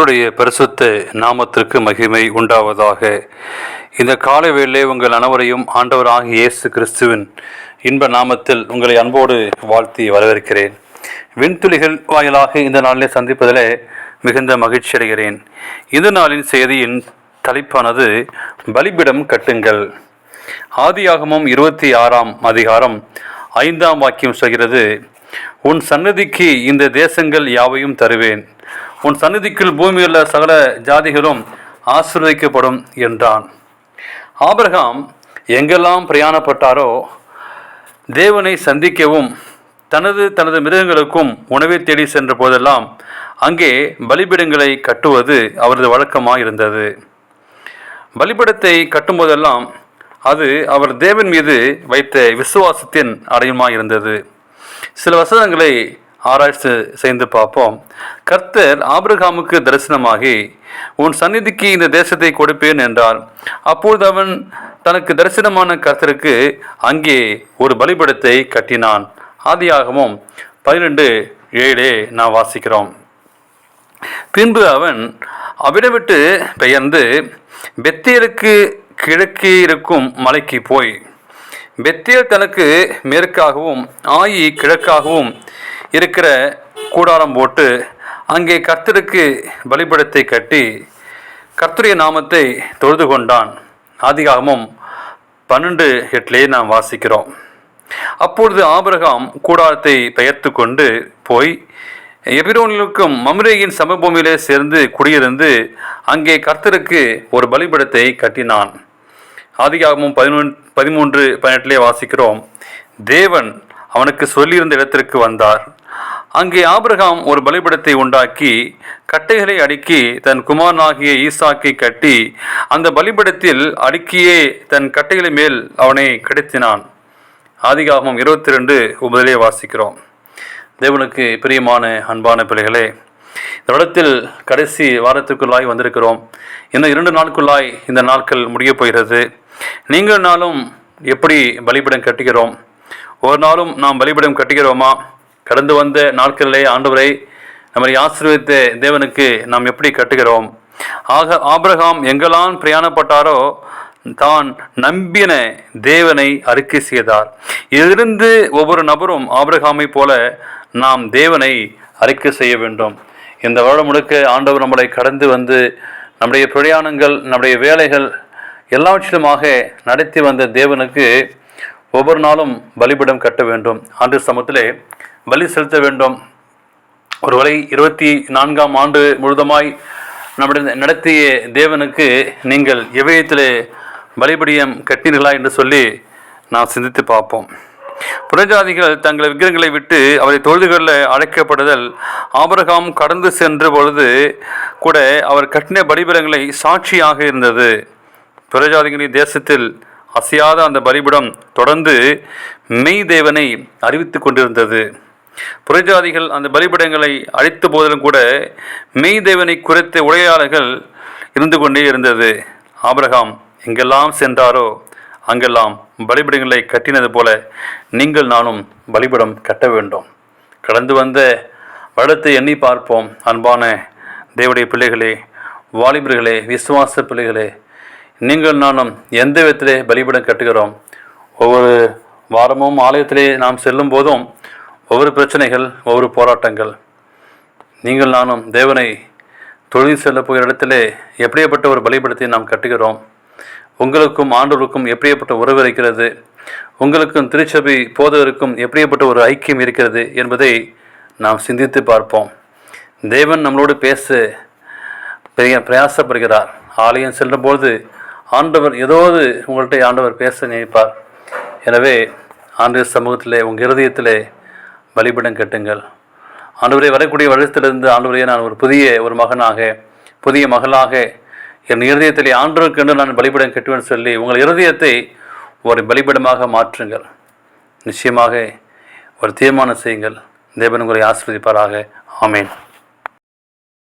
கர்த்தருடைய பரிசுத்த நாமத்திற்கு மகிமை உண்டாவதாக. இந்த காலை வேளை உங்கள் அனைவரையும் ஆண்டவராகிய இயேசு கிறிஸ்துவின் இன்ப நாமத்தில் உங்களை அன்போடு வாழ்த்தி வரவேற்கிறேன். விண்துளிகள் வாயிலாக இந்த நாளிலே சந்திப்பதில் மிகுந்த மகிழ்ச்சி அடைகிறேன். இந்த நாளின் செய்தியின் தலைப்பானது பலிபீடம் கட்டுங்கள். ஆதியாகமம் 26ஆம் அதிகாரம் 5ஆம் வாக்கியம் சொல்கிறது, உன் சன்னதிக்கு இந்த தேசங்கள் யாவையும் தருவேன், உன் சந்நிதிக்குள் பூமியுள்ள சகல ஜாதிகளும் ஆசீர்வதிக்கப்படும் என்றான். ஆபிரகாம் எங்கெல்லாம் பிரயாணப்பட்டாரோ தேவனை சந்திக்கவும் தனது மிருகங்களுக்கும் உணவை தேடி சென்ற போதெல்லாம் அங்கே பலிபீடங்களை கட்டுவது அவரது வழக்கமாக இருந்தது. பலிபீடத்தை கட்டும்போதெல்லாம் அது அவர் தேவன் மீது வைத்த விசுவாசத்தின் அடையாளமாக இருந்தது. சில வசனங்களை ஆராய்ச்சி செய்து பார்ப்போம். கர்த்தர் ஆபிரகாமுக்கு தரிசனமாகி உன் சந்நிதிக்கு இந்த தேசத்தை கொடுப்பேன் என்றார். அப்பொழுது அவன் தனக்கு தரிசனமான கர்த்தருக்கு அங்கே ஒரு பலிபீடத்தை கட்டினான். ஆதியாகமம் 12:7 நாம் வாசிக்கிறோம். பின்பு அவன் அவிட விட்டு பெயர்ந்து பெத்தேலுக்கு கிழக்கே இருக்கும் மலைக்கு போய் பெத்தேல் தனக்கு மேற்காகவும் ஆயி கிழக்காகவும் இருக்கிற கூடாரம் போட்டு அங்கே கர்த்தருக்கு பலிபீடத்தை கட்டி கர்த்தருடைய நாமத்தை தொழுது கொண்டான். ஆதியாகமம் 12:8 நாம் வாசிக்கிறோம். அப்பொழுது ஆபிரகாம் கூடாரத்தை பெயர்த்து கொண்டு போய் எபிரோனிலுக்கும் மம்ரேயின் சமபூமியிலே சேர்ந்து குடியிருந்து அங்கே கர்த்தருக்கு ஒரு பலிபீடத்தை கட்டினான். ஆதியாகமம் 13:18 வாசிக்கிறோம். தேவன் அவனுக்கு சொல்லியிருந்த இடத்திற்கு வந்தார். அங்கே ஆபிரகாம் ஒரு பலிபீடத்தை உண்டாக்கி கட்டைகளை அடுக்கி தன் குமாரனாகிய ஈசாக்கை கட்டி அந்த பலிபீடத்தில் அடுக்கியே தன் கட்டைகளை மேல் அவனை கிடத்தினான். ஆதியாகமம் 22:9 வாசிக்கிறோம். தேவனுக்கு பிரியமான அன்பான பிள்ளைகளே, இந்த இடத்தில் கடைசி வாரத்துக்குள்ளாய் வந்திருக்கிறோம். இன்னும் 2 நாட்குள்ளாய் இந்த நாட்கள் முடிய போகிறது. நீங்கள் நாளும் எப்படி பலிபீடம் கட்டுகிறோம்? ஒரு நாளும் நாம் பலிபீடம் கட்டுகிறோமா? கடந்து வந்த நாட்களிலே ஆண்டவரை நம்மை ஆசீர்வதித்த தேவனுக்கு நாம் எப்படி கட்டுகிறோம்? ஆபிரகாம் எங்கெல்லாம் பிரயாணப்பட்டாரோ தான் நம்பின தேவனை அறிக்கை செய்தார். இதிலிருந்து ஒவ்வொரு நபரும் ஆபிரகாமை போல நாம் தேவனை அறிக்கை செய்ய வேண்டும். இந்த வருடம் முழுக்க ஆண்டவர் நம்மளை கடந்து வந்து நம்முடைய பிரயாணங்கள், நம்முடைய வேலைகள் எல்லாவற்றிலுமாக நடத்தி வந்த தேவனுக்கு ஒவ்வொரு நாளும் பலிபீடம் கட்ட வேண்டும். ஆண்டு சமூகத்திலே பலி செலுத்த வேண்டும். ஒருவேளை 24ஆம் ஆண்டு முழுதுமாய் நம்முடைய நடத்திய தேவனுக்கு நீங்கள் எவ்விதத்திலே பலிபீடம் கட்டினீர்களா என்று சொல்லி நாம் சிந்தித்து பார்ப்போம். புறஜாதிகள் தங்கள் விக்கிரகங்களை விட்டு அவரை தொழுதுகொள்ள அழைக்கப்படுதல் ஆபிரகாம் கடந்து சென்ற பொழுது கூட அவர் கட்டின பலிபீடங்களை சாட்சியாக இருந்தது. புறஜாதிகளின் தேசத்தில் அசையாத அந்த பலிபீடம் தொடர்ந்து மெய் தேவனை அறிவித்து கொண்டிருந்தது. புறஜாதிகள் அந்த பலிபீடங்களை அழித்த போதிலும் கூட மெய் தேவனை குறைத்த உடையாளர்கள் இருந்து கொண்டே இருந்தது. ஆபிரகாம் எங்கெல்லாம் சென்றாரோ அங்கெல்லாம் பலிபீடங்களை கட்டினது போல நீங்கள் நானும் பலிபீடம் கட்ட வேண்டும். கடந்து வந்த வருடத்தை எண்ணி பார்ப்போம். அன்பான தேவனுடைய பிள்ளைகளே, வாலிபர்களே, விசுவாச பிள்ளைகளே, நீங்கள் நானும் எந்த விதத்திலே பலிபீடம் கட்டுகிறோம்? ஒவ்வொரு வாரமும் ஆலயத்திலே நாம் செல்லும் போதும் ஒவ்வொரு பிரச்சனைகள், ஒவ்வொரு போராட்டங்கள். நீங்கள் நானும் தேவனை தொழில் செல்ல போகிற இடத்திலே எப்படியப்பட்ட ஒரு பலிபீடத்தை நாம் கட்டுகிறோம்? உங்களுக்கும் ஆண்டவருக்கும் எப்படியப்பட்ட உறவு இருக்கிறது? உங்களுக்கும் திருச்சபை போதவருக்கும் எப்படியப்பட்ட ஒரு ஐக்கியம் இருக்கிறது என்பதை நாம் சிந்தித்து பார்ப்போம். தேவன் நம்மளோடு பேச பிரயாசப்படுகிறார். ஆலயம் செல்லும்போது ஆண்டவர் ஏதோது உங்கள்கிட்ட ஆண்டவர் பேச நினைப்பார். எனவே ஆண்டவர் சமூகத்திலே உங்கள் இருதயத்திலே பலிபீடம் கட்டுங்கள். ஆண்டவரை வரக்கூடிய வருடத்திலிருந்து ஆண்டவரையே நான் ஒரு மகனாக, புதிய மகளாக என் இருதயத்திலே ஆண்டவருக்கு என்று நான் பலிபீடம் கட்டுவேன் சொல்லி உங்கள் இருதயத்தை ஒரு பலிபீடமாக மாற்றுங்கள். நிச்சயமாக ஒரு தீர்மானம் செய்யுங்கள். தேவன் உங்களை ஆசீர்வதிப்பாராக. ஆமேன்.